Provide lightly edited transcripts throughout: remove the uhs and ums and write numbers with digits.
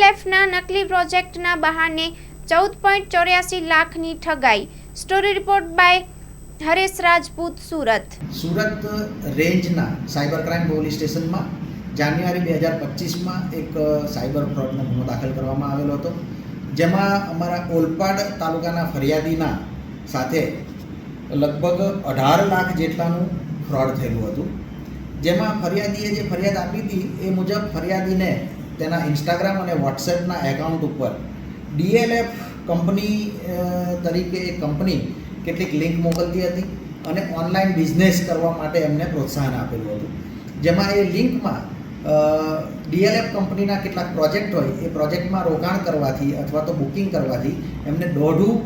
DLFના નકલી પ્રોજેક્ટના બહાને 14.84 લાખની ઠગાઈ. Story report by Haresh Rajput, Surat. Surat રેન્જના સાયબર ક્રાઇમ પોલીસ સ્ટેશનમાં જાન્યુઆરી 2025માં એક સાયબર ફ્રોડનો ગુનો દાખલ કરવામાં આવેલો હતો, જેમાં અમારા ઓલપાડ તાલુકાના ફરિયાદીના સાથે લગભગ 18 લાખ જેટલાનું ફ્રોડ થયેલું હતું. જેમાં ફરિયાદીએ જે ફરિયાદ આપી હતી એ મુજબ ફરિયાદીને તેના ઇન્સ્ટાગ્રામ અને વોટ્સએપના એકાઉન્ટ ઉપર DLF કંપની તરીકે એક કંપની કેટલીક લિંક મોકલતી હતી અને ઓનલાઈન બિઝનેસ કરવા માટે એમને પ્રોત્સાહન આપેલું હતું. જેમાં એ લિંકમાં DLF કંપનીના કેટલાક પ્રોજેક્ટ હોય એ પ્રોજેક્ટમાં રોકાણ કરવાથી અથવા તો બુકિંગ કરવાથી એમને દોઢું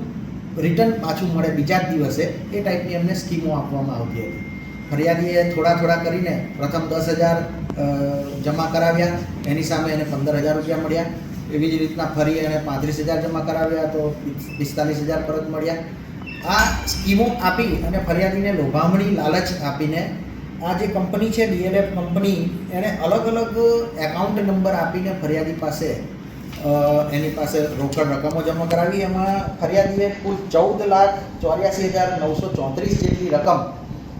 રિટર્ન પાછું મળે બીજા જ દિવસે, એ ટાઈપની એમને સ્કીમો આપવામાં આવતી હતી. ફરિયાદીએ થોડા કરીને પ્રથમ 10,000 જમા કરાવ્યા, એની સામે એને 15,000 રૂપિયા મળ્યા. એવી જ રીતના ફરી એને 35,000 જમા કરાવ્યા તો 45,000 પરત મળ્યા. આ સ્કીમો આપી અને ફરિયાદીને લોભામણી લાલચ આપીને આ જે કંપની છે DLF કંપની, એણે અલગ અલગ એકાઉન્ટ નંબર આપીને ફરિયાદી પાસે એની પાસે રોકડ રકમો જમા કરાવી. એમાં ફરિયાદીએ કુલ 14,84,934 જેટલી રકમ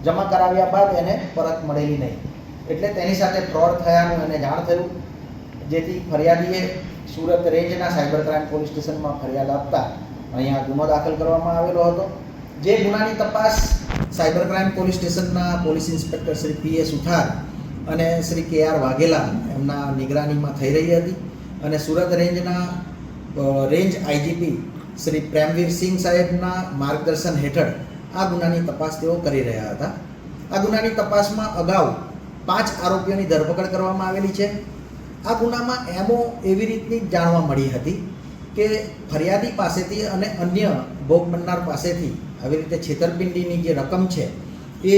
જમા કરાવ્યા બાદ એને પરત મળેલી નહીં. એટલે તેની સાથે ફ્રોડ થયાનું એને જાણ થયું, જેથી ફરિયાદીએ સુરત રેન્જના સાયબર ક્રાઇમ પોલીસ સ્ટેશનમાં ફરિયાદ આપતા અહીંયા ગુનો દાખલ કરવામાં આવેલો હતો. જે ગુનાની તપાસ સાયબર ક્રાઇમ પોલીસ સ્ટેશનના પોલીસ ઇન્સ્પેક્ટર શ્રી PA સુથાર અને શ્રી KR વાઘેલા એમના નિગરાનીમાં થઈ રહી હતી અને સુરત રેન્જના રેન્જ IGP શ્રી પ્રેમવીર સિંહ સાહેબના માર્ગદર્શન હેઠળ આ ગુનાની તપાસ તેઓ કરી રહ્યા હતા. આ ગુનાની તપાસમાં અગાઉ 5 આરોપીઓની ધરપકડ કરવામાં આવેલી છે. આ ગુનામાં એમો એવી રીતની જાણવા મળી હતી કે ફરિયાદી પાસેથી અને અન્ય ભોગ બનનાર પાસેથી આવી રીતે છેતરપિંડીની જે રકમ છે એ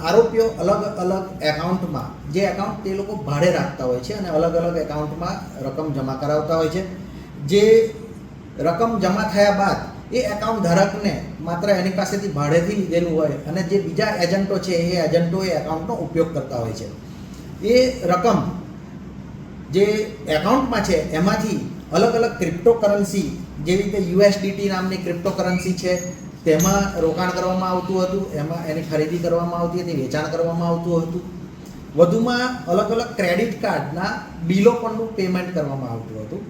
આરોપીઓ અલગ અલગ એકાઉન્ટમાં, જે એકાઉન્ટ તે લોકો ભાડે રાખતા હોય છે અને અલગ અલગ એકાઉન્ટમાં રકમ જમા કરાવતા હોય છે. જે રકમ જમા થયા બાદ એ એકાઉન્ટ ધારકને માત્ર એની પાસેથી ભાડેથી લીધેલું હોય અને જે બીજા એજન્ટો છે એ એજન્ટો એ એકાઉન્ટનો ઉપયોગ કરતા હોય છે. એ રકમ જે એકાઉન્ટમાં છે એમાંથી અલગ અલગ ક્રિપ્ટોકરન્સી, જેવી રીતે USDT નામની ક્રિપ્ટોકરન્સી છે, તેમાં રોકાણ કરવામાં આવતું હતું, એમાં એની ખરીદી કરવામાં આવતી હતી, વેચાણ કરવામાં આવતું હતું. વધુમાં અલગ અલગ ક્રેડિટ કાર્ડના બિલો પરનું પેમેન્ટ કરવામાં આવતું હતું.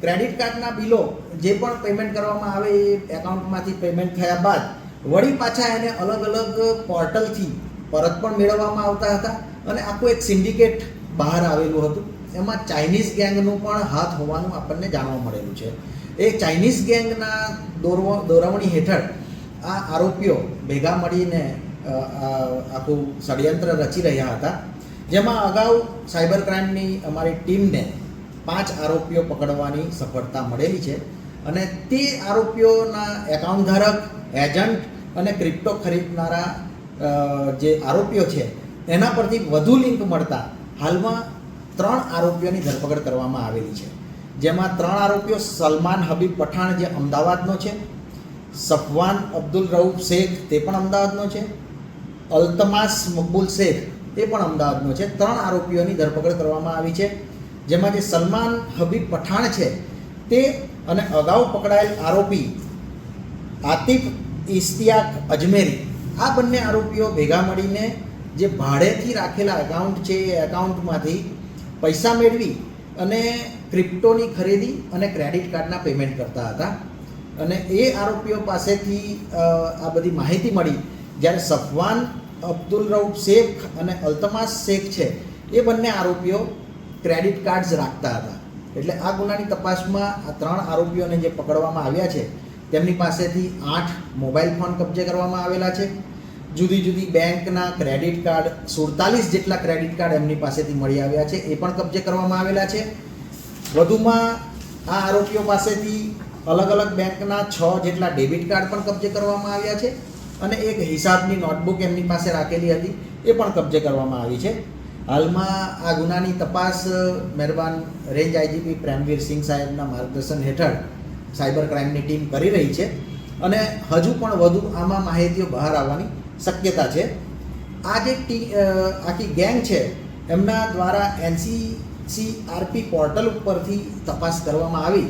ક્રેડિટ કાર્ડના બિલો જે પણ પેમેન્ટ કરવામાં આવે એ એકાઉન્ટમાંથી પેમેન્ટ થયા બાદ વળી પાછા એને અલગ અલગ પોર્ટલથી પરત પણ મેળવવામાં આવતા હતા અને આખું એક સિન્ડિકેટ બહાર આવેલું હતું. એમાં ચાઇનીઝ ગેંગનું પણ હાથ હોવાનું આપણને જાણવા મળેલું છે. એ ચાઇનીઝ ગેંગના દોરવણી હેઠળ આ આરોપીઓ ભેગા મળીને આખું ષડયંત્ર રચી રહ્યા હતા. જેમાં અગાઉ સાયબર ક્રાઇમની અમારી ટીમને 5 આરોપીઓ પકડવાની સફળતા મળેલી છે અને તે આરોપીઓના એકાઉન્ટ ધારક, એજન્ટ અને ક્રિપ્ટો ખરીદનારા જે આરોપીઓ છે એના પરથી વધુ લિંક મળતા હાલમાં 3 આરોપીઓની ધરપકડ કરવામાં આવેલી છે. જેમાં 3 આરોપીઓ સલમાન હબીબ પઠાણ જે અમદાવાદનો છે, સફવાન અબ્દુલ રઉફ શેખ તે પણ અમદાવાદનો છે, અલ્તમાસ મકબૂલ શેખ તે પણ અમદાવાદનો છે. 3 આરોપીઓની ધરપકડ કરવામાં આવી છે. જેમાં જે સલમાન હબીબ પઠાણ છે તે અને અગાઉ પકડાયેલ આરોપી આતિફ ઇશ્તિયાક અજમેરી, આ બંને આરોપીઓ ભેગા મળીને જે ભાડેથી રાખેલા એકાઉન્ટ છે એ એકાઉન્ટમાંથી પૈસા મેળવી અને ક્રિપ્ટોની ખરીદી અને ક્રેડિટ કાર્ડના પેમેન્ટ કરતા હતા. અને એ આરોપીઓ પાસેથી આ બધી માહિતી મળી જ્યારે સફવાન અબ્દુલ રઉફ શેખ અને અલ્તમાસ શેખ છે એ બંને આરોપીઓ ક્રેડિટ કાર્ડ્સ રાખતા હતા. એટલે આ ગુનાની તપાસમાં આ 3 આરોપીઓને જે પકડવામાં આવ્યા છે તેમની પાસેથી 8 મોબાઈલ ફોન કબજે કરવામાં આવેલા છે. જુદી જુદી બેંકના ક્રેડિટ કાર્ડ 47 જેટલા ક્રેડિટ કાર્ડ એમની પાસેથી મળી આવ્યા છે, એ પણ કબજે કરવામાં આવેલા છે. વધુમાં આ આરોપીઓ પાસેથી અલગ અલગ બેંકના 6 જેટલા ડેબિટ કાર્ડ પણ કબજે કરવામાં આવ્યા છે અને એક હિસાબની નોટબુક એમની પાસે રાખેલી હતી એ પણ કબજે કરવામાં આવી છે. હાલમાં આ ગુનાની તપાસ મહેરબાન રેન્જ IGP પ્રેમવીર સિંહ સાહેબના માર્ગદર્શન હેઠળ સાયબર ક્રાઇમની ટીમ કરી રહી છે અને હજુ પણ વધુ આમાં માહિતીઓ બહાર આવવાની શક્યતા છે. આ જે આખી ગેંગ છે એમના દ્વારા CRP પોર્ટલ ઉપરથી તપાસ કરવામાં આવી